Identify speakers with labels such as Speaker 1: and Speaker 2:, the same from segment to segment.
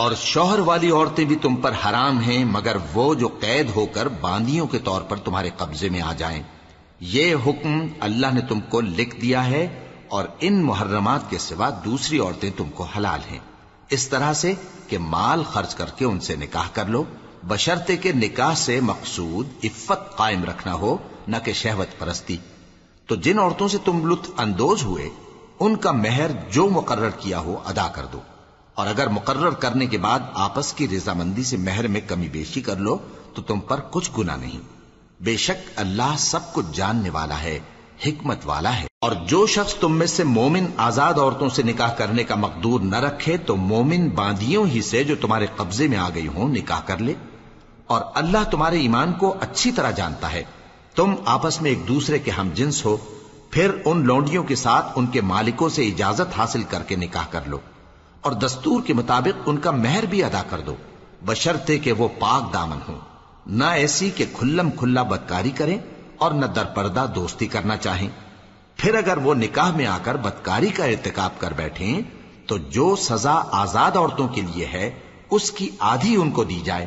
Speaker 1: اور شوہر والی عورتیں بھی تم پر حرام ہیں مگر وہ جو قید ہو کر باندیوں کے طور پر تمہارے قبضے میں آ جائیں۔ یہ حکم اللہ نے تم کو لکھ دیا ہے، اور ان محرمات کے سوا دوسری عورتیں تم کو حلال ہیں، اس طرح سے کہ مال خرچ کر کے ان سے نکاح کر لو، بشرطے کہ نکاح سے مقصود عفت قائم رکھنا ہو، نہ کہ شہوت پرستی۔ تو جن عورتوں سے تم لطف اندوز ہوئے ان کا مہر جو مقرر کیا ہو ادا کر دو، اور اگر مقرر کرنے کے بعد آپس کی رضامندی سے مہر میں کمی بیشی کر لو تو تم پر کچھ گناہ نہیں۔ بے شک اللہ سب کچھ جاننے والا ہے، حکمت والا ہے۔ اور جو شخص تم میں سے مومن آزاد عورتوں سے نکاح کرنے کا مقدور نہ رکھے تو مومن باندیوں ہی سے جو تمہارے قبضے میں آ گئی ہوں نکاح کر لے، اور اللہ تمہارے ایمان کو اچھی طرح جانتا ہے۔ تم آپس میں ایک دوسرے کے ہم جنس ہو، پھر ان لونڈیوں کے ساتھ ان کے مالکوں سے اجازت حاصل کر کے نکاح کر لو، اور دستور کے مطابق ان کا مہر بھی ادا کر دو، بشرطے کہ وہ پاک دامن ہوں، نہ ایسی کہ کھلم کھلا بدکاری کریں اور نہ درپردہ دوستی کرنا چاہیں۔ پھر اگر وہ نکاح میں آ کر بدکاری کا ارتکاب کر بیٹھیں تو جو سزا آزاد عورتوں کے لیے ہے اس کی آدھی ان کو دی جائے۔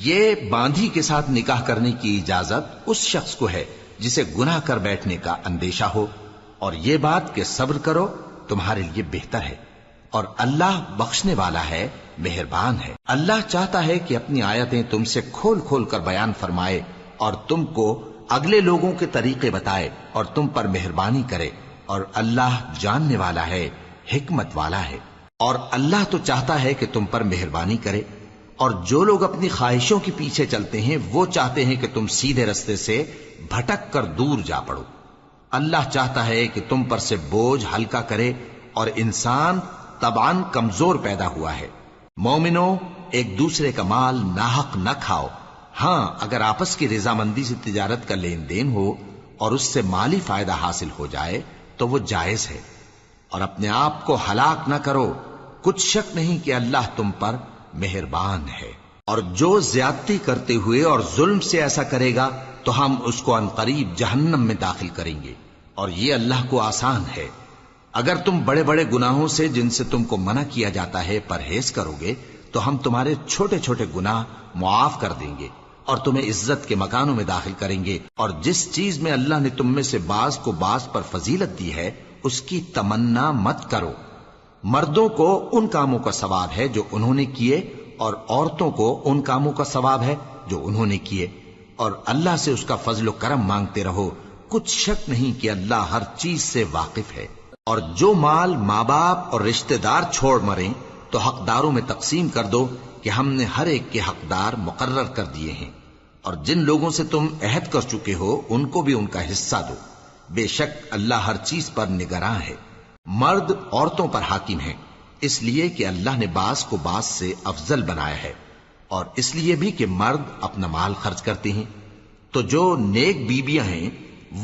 Speaker 1: یہ باندھی کے ساتھ نکاح کرنے کی اجازت اس شخص کو ہے جسے گناہ کر بیٹھنے کا اندیشہ ہو، اور یہ بات کہ صبر کرو تمہارے لیے بہتر ہے، اور اللہ بخشنے والا ہے، مہربان ہے۔ اللہ چاہتا ہے کہ اپنی آیتیں تم سے کھول کھول کر بیان فرمائے اور تم کو اگلے لوگوں کے طریقے بتائے اور تم پر مہربانی کرے، اور اللہ جاننے والا ہے، حکمت والا ہے۔ اور اللہ تو چاہتا ہے کہ تم پر مہربانی کرے، اور جو لوگ اپنی خواہشوں کے پیچھے چلتے ہیں وہ چاہتے ہیں کہ تم سیدھے رستے سے بھٹک کر دور جا پڑو۔ اللہ چاہتا ہے کہ تم پر سے بوجھ ہلکا کرے، اور انسان طبعاً کمزور پیدا ہوا ہے۔ مومنوں، ایک دوسرے کا مال ناحق نہ کھاؤ، ہاں اگر آپس کی رضامندی سے تجارت کا لین دین ہو اور اس سے مالی فائدہ حاصل ہو جائے تو وہ جائز ہے، اور اپنے آپ کو ہلاک نہ کرو، کچھ شک نہیں کہ اللہ تم پر مہربان ہے۔ اور جو زیادتی کرتے ہوئے اور ظلم سے ایسا کرے گا تو ہم اس کو عنقریب جہنم میں داخل کریں گے، اور یہ اللہ کو آسان ہے۔ اگر تم بڑے بڑے گناہوں سے جن سے تم کو منع کیا جاتا ہے پرہیز کرو گے تو ہم تمہارے چھوٹے چھوٹے گناہ معاف کر دیں گے اور تمہیں عزت کے مکانوں میں داخل کریں گے۔ اور جس چیز میں اللہ نے تم میں سے بعض کو بعض پر فضیلت دی ہے اس کی تمنا مت کرو۔ مردوں کو ان کاموں کا ثواب ہے جو انہوں نے کیے، اور عورتوں کو ان کاموں کا ثواب ہے جو انہوں نے کیے، اور اللہ سے اس کا فضل و کرم مانگتے رہو، کچھ شک نہیں کہ اللہ ہر چیز سے واقف ہے۔ اور جو مال ماں باپ اور رشتہ دار چھوڑ مریں تو حقداروں میں تقسیم کر دو کہ ہم نے ہر ایک کے حقدار مقرر کر دیے ہیں، اور جن لوگوں سے تم عہد کر چکے ہو ان کو بھی ان کا حصہ دو، بے شک اللہ ہر چیز پر نگراں ہے۔ مرد عورتوں پر حاکم ہیں، اس لیے کہ اللہ نے بعض کو بعض سے افضل بنایا ہے، اور اس لیے بھی کہ مرد اپنا مال خرچ کرتے ہیں، تو جو نیک بیویاں ہیں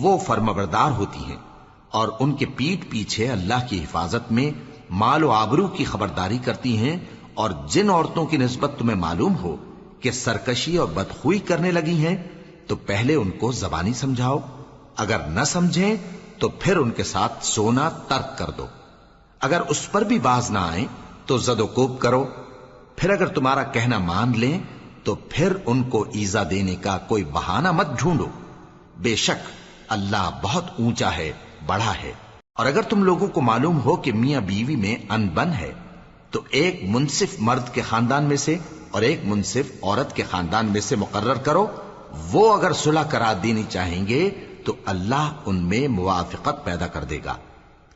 Speaker 1: وہ فرمانبردار ہوتی ہیں، اور ان کے پیٹھ پیچھے اللہ کی حفاظت میں مال و آبرو کی خبرداری کرتی ہیں۔ اور جن عورتوں کی نسبت تمہیں معلوم ہو کہ سرکشی اور بدخوئی کرنے لگی ہیں تو پہلے ان کو زبانی سمجھاؤ، اگر نہ سمجھیں تو پھر ان کے ساتھ سونا ترک کر دو، اگر اس پر بھی باز نہ آئیں تو زد و کوب کرو، پھر اگر تمہارا کہنا مان لیں تو پھر ان کو ایذا دینے کا کوئی بہانہ مت ڈھونڈو، بے شک اللہ بہت اونچا ہے، بڑا ہے۔ اور اگر تم لوگوں کو معلوم ہو کہ میاں بیوی میں ان بن ہے تو ایک منصف مرد کے خاندان میں سے اور ایک منصف عورت کے خاندان میں سے مقرر کرو، وہ اگر صلح کرا دینی چاہیں گے تو اللہ ان میں موافقت پیدا کر دے گا۔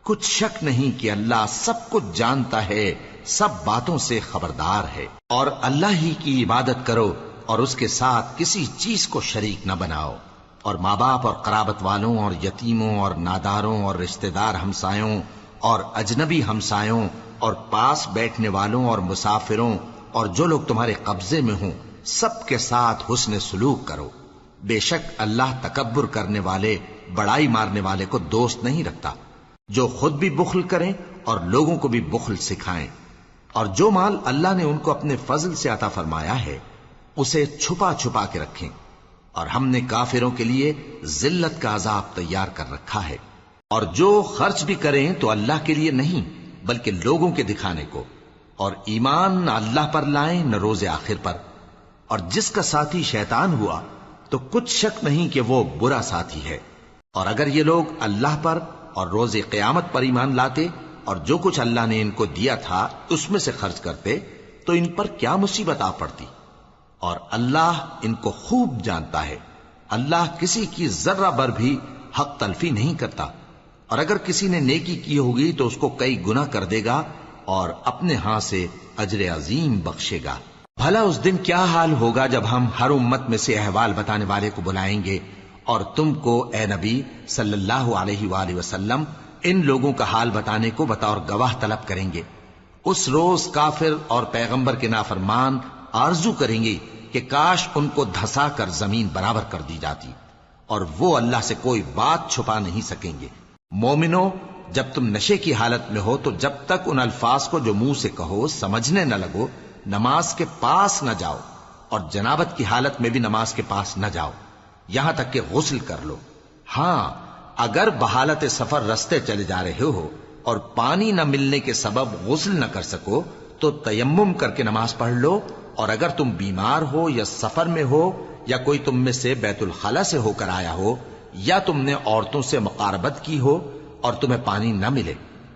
Speaker 1: کچھ شک نہیں کہ اللہ سب کچھ جانتا ہے، سب باتوں سے خبردار ہے۔ اور اللہ ہی کی عبادت کرو اور اس کے ساتھ کسی چیز کو شریک نہ بناؤ، اور ماں باپ اور قرابت والوں اور یتیموں اور ناداروں اور رشتہ دار ہمسایوں اور اجنبی ہمسایوں اور پاس بیٹھنے والوں اور مسافروں اور جو لوگ تمہارے قبضے میں ہوں سب کے ساتھ حسن سلوک کرو، بے شک اللہ تکبر کرنے والے، بڑائی مارنے والے کو دوست نہیں رکھتا۔ جو خود بھی بخل کریں اور لوگوں کو بھی بخل سکھائیں، اور جو مال اللہ نے ان کو اپنے فضل سے عطا فرمایا ہے اسے چھپا چھپا کے رکھیں، اور ہم نے کافروں کے لیے ذلت کا عذاب تیار کر رکھا ہے۔ اور جو خرچ بھی کریں تو اللہ کے لیے نہیں بلکہ لوگوں کے دکھانے کو، اور ایمان نہ اللہ پر لائیں نہ روز آخر پر، اور جس کا ساتھی شیطان ہوا تو کچھ شک نہیں کہ وہ برا ساتھی ہے۔ اور اگر یہ لوگ اللہ پر اور روز قیامت پر ایمان لاتے اور جو کچھ اللہ نے ان کو دیا تھا اس میں سے خرچ کرتے تو ان پر کیا مصیبت آ پڑتی، اور اللہ ان کو خوب جانتا ہے۔ اللہ کسی کی ذرہ بر بھی حق تلفی نہیں کرتا، اور اگر کسی نے نیکی کی ہوگی تو اس کو کئی گنا کر دے گا اور اپنے ہاں سے اجر عظیم بخشے گا۔ بھلا اس دن کیا حال ہوگا جب ہم ہر امت میں سے احوال بتانے والے کو بلائیں گے اور تم کو اے نبی صلی اللہ علیہ وآلہ وسلم ان لوگوں کا حال بتانے کو بطور گواہ طلب کریں گے۔ اس روز کافر اور پیغمبر کے نافرمان آرزو کریں گے کہ کاش ان کو دھسا کر زمین برابر کر دی جاتی، اور وہ اللہ سے کوئی بات چھپا نہیں سکیں گے۔ مومنو، جب تم نشے کی حالت میں ہو تو جب تک ان الفاظ کو جو منہ سے کہو سمجھنے نہ لگو نماز کے پاس نہ جاؤ، اور جنابت کی حالت میں بھی نماز کے پاس نہ جاؤ یہاں تک کہ غسل کر لو۔ ہاں، اگر بحالت سفر رستے چلے جا رہے ہو اور پانی نہ ملنے کے سبب غسل نہ کر سکو تو تیمم کر کے نماز پڑھ لو، اور اگر تم بیمار ہو یا سفر میں ہو یا کوئی تم میں سے بیت الخلا سے ہو کر آیا ہو یا تم نے عورتوں سے مقاربت کی ہو اور تمہیں پانی نہ ملے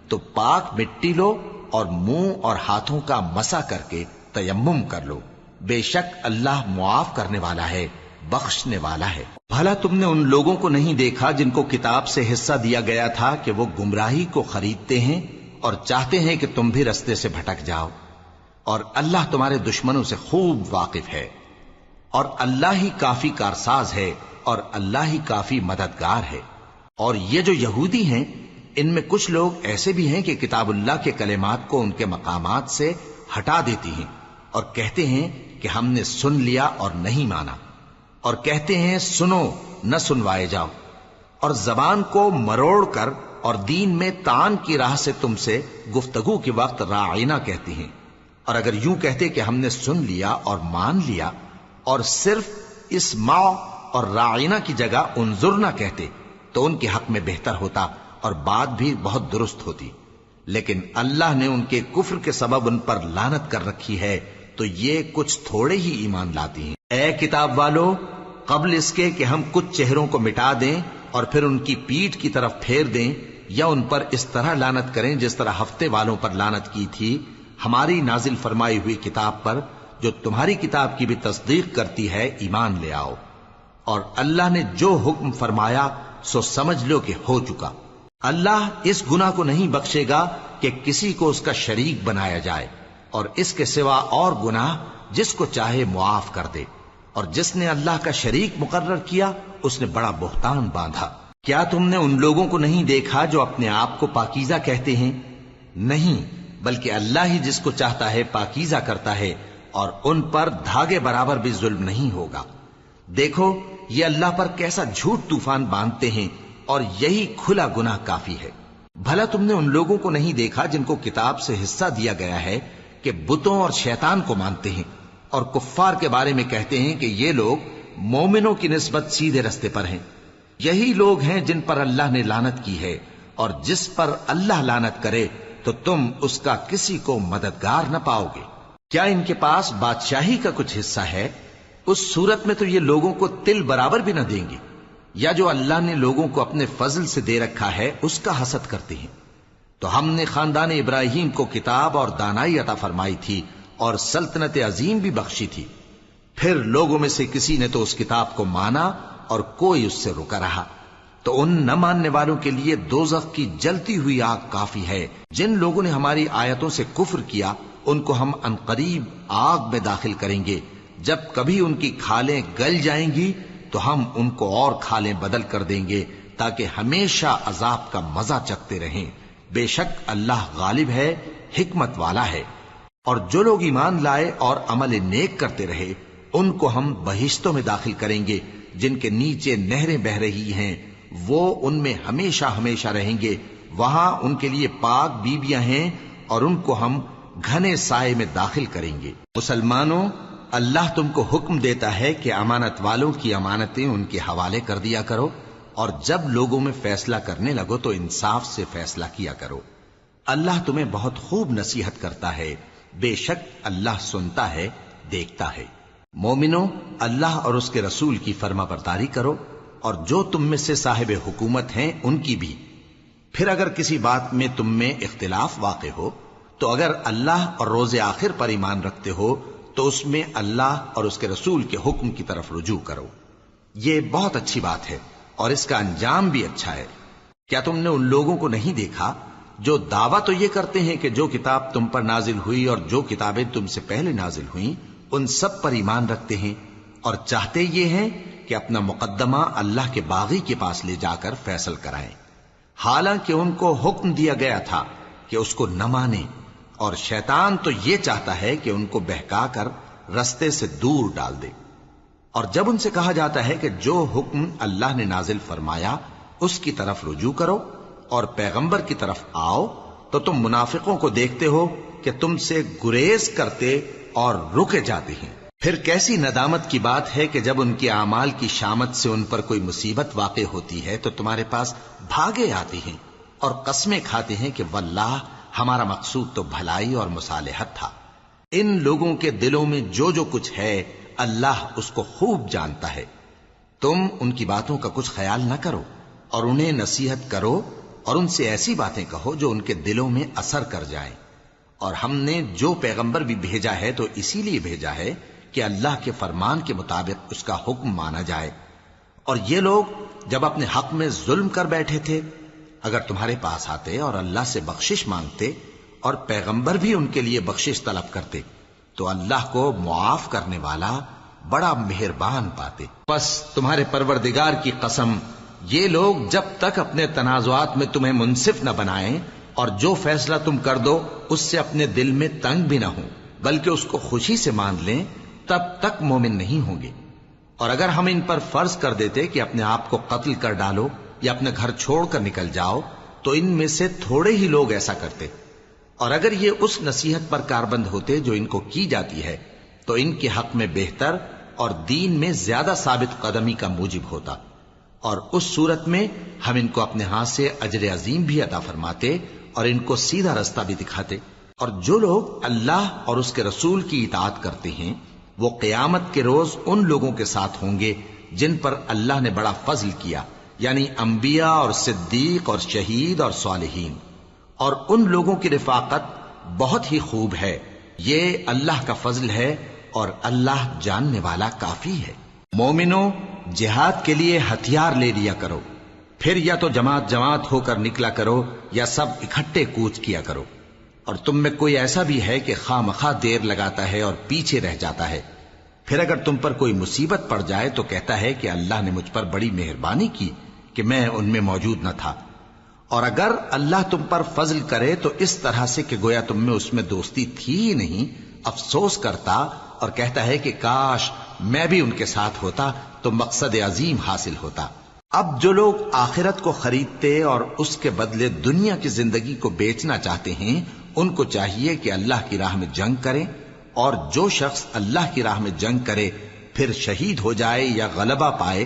Speaker 1: تو پاک مٹی لو اور منہ اور ہاتھوں کا مسح کر کے تیمم کر لو، بے شک اللہ معاف کرنے والا ہے، بخشنے والا ہے۔ بھلا تم نے ان لوگوں کو نہیں دیکھا جن کو کتاب سے حصہ دیا گیا تھا کہ وہ گمراہی کو خریدتے ہیں اور چاہتے ہیں کہ تم بھی رستے سے بھٹک جاؤ، اور اللہ تمہارے دشمنوں سے خوب واقف ہے، اور اللہ ہی کافی کارساز ہے اور اللہ ہی کافی مددگار ہے۔ اور یہ جو یہودی ہیں ان میں کچھ لوگ ایسے بھی ہیں کہ کتاب اللہ کے کلمات کو ان کے مقامات سے ہٹا دیتی ہیں اور کہتے ہیں کہ ہم نے سن لیا اور نہیں مانا، اور کہتے ہیں سنو نہ سنوائے جاؤ، اور زبان کو مروڑ کر اور دین میں طعن کی راہ سے تم سے گفتگو کے وقت راعینا کہتی ہیں۔ اور اگر یوں کہتے کہ ہم نے سن لیا اور مان لیا اور صرف اسمع اور راعینا کی جگہ انظر نہ کہتے تو ان کے حق میں بہتر ہوتا اور بات بھی بہت درست ہوتی، لیکن اللہ نے ان کے کفر کے سبب ان پر لعنت کر رکھی ہے تو یہ کچھ تھوڑے ہی ایمان لاتی ہیں۔ اے کتاب والو، قبل اس کے کہ ہم کچھ چہروں کو مٹا دیں اور پھر ان کی پیٹھ کی طرف پھیر دیں یا ان پر اس طرح لعنت کریں جس طرح ہفتے والوں پر لعنت کی تھی، ہماری نازل فرمائی ہوئی کتاب پر جو تمہاری کتاب کی بھی تصدیق کرتی ہے ایمان لے آؤ، اور اللہ نے جو حکم فرمایا سو سمجھ لو کہ ہو چکا۔ اللہ اس گناہ کو نہیں بخشے گا کہ کسی کو اس کا شریک بنایا جائے، اور اس کے سوا اور گناہ جس کو چاہے معاف کر دے، اور جس نے اللہ کا شریک مقرر کیا اس نے بڑا بہتان باندھا۔ کیا تم نے ان لوگوں کو نہیں دیکھا جو اپنے آپ کو پاکیزہ کہتے ہیں؟ نہیں، بلکہ اللہ ہی جس کو چاہتا ہے پاکیزہ کرتا ہے، اور ان پر دھاگے برابر بھی ظلم نہیں ہوگا۔ دیکھو یہ اللہ پر کیسا جھوٹ طوفان باندھتے ہیں، اور یہی کھلا گناہ کافی ہے۔ بھلا تم نے ان لوگوں کو نہیں دیکھا جن کو کتاب سے حصہ دیا گیا ہے کہ بتوں اور شیطان کو مانتے ہیں، اور کفار کے بارے میں کہتے ہیں کہ یہ لوگ مومنوں کی نسبت سیدھے رستے پر ہیں۔ یہی لوگ ہیں جن پر اللہ نے لعنت کی ہے، اور جس پر اللہ لعنت کرے تو تم اس کا کسی کو مددگار نہ پاؤ گے۔ کیا ان کے پاس بادشاہی کا کچھ حصہ ہے؟ اس صورت میں تو یہ لوگوں کو تل برابر بھی نہ دیں گے، یا جو اللہ نے لوگوں کو اپنے فضل سے دے رکھا ہے اس کا حسد کرتے ہیں۔ تو ہم نے خاندان ابراہیم کو کتاب اور دانائی عطا فرمائی تھی اور سلطنت عظیم بھی بخشی تھی، پھر لوگوں میں سے کسی نے تو اس کتاب کو مانا اور کوئی اس سے رکا رہا، تو ان نہ ماننے والوں کے لیے دوزخ کی جلتی ہوئی آگ کافی ہے۔ جن لوگوں نے ہماری آیتوں سے کفر کیا ان کو ہم عنقریب آگ میں داخل کریں گے، جب کبھی ان کی کھالیں گل جائیں گی تو ہم ان کو اور کھالیں بدل کر دیں گے تاکہ ہمیشہ عذاب کا مزہ چکھتے رہیں۔ بے شک اللہ غالب ہے، حکمت والا ہے۔ اور جو لوگ ایمان لائے اور عمل نیک کرتے رہے ان کو ہم بہشتوں میں داخل کریں گے جن کے نیچے نہریں بہ رہی ہیں، وہ ان میں ہمیشہ ہمیشہ رہیں گے، وہاں ان کے لیے پاک بیویاں ہیں اور ان کو ہم گھنے سائے میں داخل کریں گے۔ مسلمانوں، اللہ تم کو حکم دیتا ہے کہ امانت والوں کی امانتیں ان کے حوالے کر دیا کرو، اور جب لوگوں میں فیصلہ کرنے لگو تو انصاف سے فیصلہ کیا کرو۔ اللہ تمہیں بہت خوب نصیحت کرتا ہے، بے شک اللہ سنتا ہے، دیکھتا ہے۔ مومنو، اللہ اور اس کے رسول کی فرما برداری کرو، اور جو تم میں سے صاحب حکومت ہیں ان کی بھی۔ پھر اگر کسی بات میں تم میں اختلاف واقع ہو تو اگر اللہ اور روز آخر پر ایمان رکھتے ہو تو اس میں اللہ اور اس کے رسول کے حکم کی طرف رجوع کرو۔ یہ بہت اچھی بات ہے اور اس کا انجام بھی اچھا ہے۔ کیا تم نے ان لوگوں کو نہیں دیکھا جو دعویٰ تو یہ کرتے ہیں کہ جو کتاب تم پر نازل ہوئی اور جو کتابیں تم سے پہلے نازل ہوئیں ان سب پر ایمان رکھتے ہیں، اور چاہتے یہ ہیں کہ اپنا مقدمہ اللہ کے باغی کے پاس لے جا کر فیصل کرائیں، حالانکہ ان کو حکم دیا گیا تھا کہ اس کو نہ مانیں، اور شیطان تو یہ چاہتا ہے کہ ان کو بہکا کر رستے سے دور ڈال دے۔ اور جب ان سے کہا جاتا ہے کہ جو حکم اللہ نے نازل فرمایا اس کی طرف رجوع کرو اور پیغمبر کی طرف آؤ، تو تم منافقوں کو دیکھتے ہو کہ تم سے گریز کرتے اور رکے جاتے ہیں۔ پھر کیسی ندامت کی بات ہے کہ جب ان کے اعمال کی شامت سے ان پر کوئی مصیبت واقع ہوتی ہے تو تمہارے پاس بھاگے آتے ہیں اور قسمیں کھاتے ہیں کہ واللہ ہمارا مقصود تو بھلائی اور مصالحت تھا۔ ان لوگوں کے دلوں میں جو جو کچھ ہے اللہ اس کو خوب جانتا ہے۔ تم ان کی باتوں کا کچھ خیال نہ کرو اور انہیں نصیحت کرو اور ان سے ایسی باتیں کہو جو ان کے دلوں میں اثر کر جائیں۔ اور ہم نے جو پیغمبر بھی بھیجا ہے تو اسی لیے بھیجا ہے کہ اللہ کے فرمان کے مطابق اس کا حکم مانا جائے۔ اور یہ لوگ جب اپنے حق میں ظلم کر بیٹھے تھے، اگر تمہارے پاس آتے اور اللہ سے بخشش مانگتے اور پیغمبر بھی ان کے لیے بخشش طلب کرتے تو اللہ کو معاف کرنے والا بڑا مہربان پاتے۔ پس تمہارے پروردگار کی قسم، یہ لوگ جب تک اپنے تنازعات میں تمہیں منصف نہ بنائیں اور جو فیصلہ تم کر دو اس سے اپنے دل میں تنگ بھی نہ ہوں بلکہ اس کو خوشی سے مان لیں، تب تک مومن نہیں ہوں گے۔ اور اگر ہم ان پر فرض کر دیتے کہ اپنے آپ کو قتل کر ڈالو یا اپنا گھر چھوڑ کر نکل جاؤ تو ان میں سے تھوڑے ہی لوگ ایسا کرتے، اور اگر یہ اس نصیحت پر کاربند ہوتے جو ان کو کی جاتی ہے تو ان کے حق میں بہتر اور دین میں زیادہ ثابت قدمی کا موجب ہوتا، اور اس صورت میں ہم ان کو اپنے ہاتھ سے اجر عظیم بھی عطا فرماتے اور ان کو سیدھا رستہ بھی دکھاتے۔ اور جو لوگ اللہ اور اس کے رسول کی اطاعت کرتے ہیں وہ قیامت کے روز ان لوگوں کے ساتھ ہوں گے جن پر اللہ نے بڑا فضل کیا، یعنی انبیاء اور صدیق اور شہید اور صالحین، اور ان لوگوں کی رفاقت بہت ہی خوب ہے۔ یہ اللہ کا فضل ہے اور اللہ جاننے والا کافی ہے۔ مومنو، جہاد کے لیے ہتھیار لے لیا کرو، پھر یا تو جماعت جماعت ہو کر نکلا کرو یا سب اکٹھے کوچ کیا کرو۔ اور تم میں کوئی ایسا بھی ہے کہ خواہ مخواہ دیر لگاتا ہے اور پیچھے رہ جاتا ہے، پھر اگر تم پر کوئی مصیبت پڑ جائے تو کہتا ہے کہ اللہ نے مجھ پر بڑی مہربانی کی کہ میں ان میں موجود نہ تھا۔ اور اگر اللہ تم پر فضل کرے تو اس طرح سے کہ گویا تم میں اس میں دوستی تھی ہی نہیں، افسوس کرتا اور کہتا ہے کہ کاش میں بھی ان کے ساتھ ہوتا تو مقصد عظیم حاصل ہوتا۔ اب جو لوگ آخرت کو خریدتے اور اس کے بدلے دنیا کی زندگی کو بیچنا چاہتے ہیں ان کو چاہیے کہ اللہ کی راہ میں جنگ کریں، اور جو شخص اللہ کی راہ میں جنگ کرے پھر شہید ہو جائے یا غلبہ پائے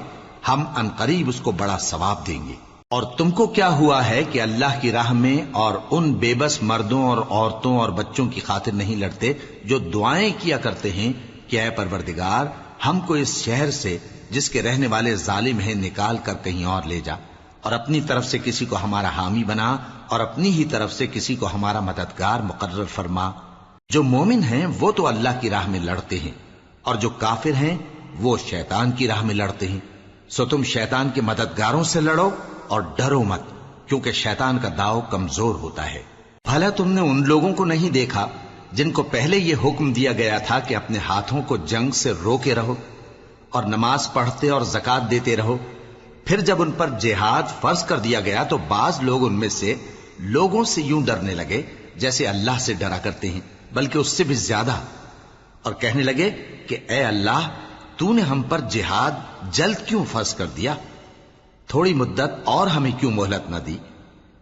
Speaker 1: ہم عنقریب اس کو بڑا ثواب دیں گے۔ اور تم کو کیا ہوا ہے کہ اللہ کی راہ میں اور ان بے بس مردوں اور عورتوں اور بچوں کی خاطر نہیں لڑتے جو دعائیں کیا کرتے ہیں کہ اے پروردگار ہم کو اس شہر سے جس کے رہنے والے ظالم ہیں نکال کر کہیں اور لے جا، اور اپنی طرف سے کسی کو ہمارا حامی بنا اور اپنی ہی طرف سے کسی کو ہمارا مددگار مقرر فرما۔ جو مومن ہیں وہ تو اللہ کی راہ میں لڑتے ہیں، اور جو کافر ہیں وہ شیطان کی راہ میں لڑتے ہیں، سو تم شیطان کے مددگاروں سے لڑو اور ڈرو مت، کیونکہ شیطان کا داؤ کمزور ہوتا ہے۔ بھلا تم نے ان لوگوں کو نہیں دیکھا جن کو پہلے یہ حکم دیا گیا تھا کہ اپنے ہاتھوں کو جنگ سے روکے رہو اور نماز پڑھتے اور زکوٰۃ دیتے رہو، پھر جب ان پر جہاد فرض کر دیا گیا تو بعض لوگ ان میں سے لوگوں سے یوں ڈرنے لگے جیسے اللہ سے ڈرا کرتے ہیں، بلکہ اس سے بھی زیادہ، اور کہنے لگے کہ اے اللہ تو نے ہم پر جہاد جلد کیوں فرض کر دیا؟ تھوڑی مدت اور ہمیں کیوں مہلت نہ دی؟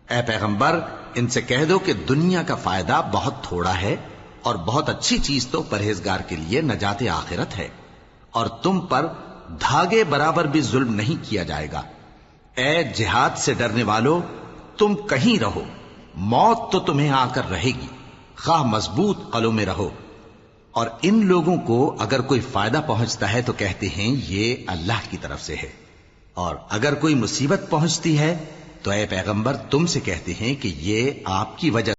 Speaker 1: اے پیغمبر ان سے کہہ دو کہ دنیا کا فائدہ بہت تھوڑا ہے اور بہت اچھی چیز تو پرہیزگار کے لیے نجات آخرت ہے، اور تم پر دھاگے برابر بھی ظلم نہیں کیا جائے گا۔ اے جہاد سے ڈرنے والو، تم کہیں رہو، موت تو تمہیں آ کر رہے گی، خواہ مضبوط قلعوں میں رہو. اور ان لوگوں کو اگر کوئی فائدہ پہنچتا ہے تو کہتے ہیں یہ اللہ کی طرف سے ہے، اور اگر کوئی مصیبت پہنچتی ہے تو اے پیغمبر تم سے کہتے ہیں کہ یہ آپ کی وجہ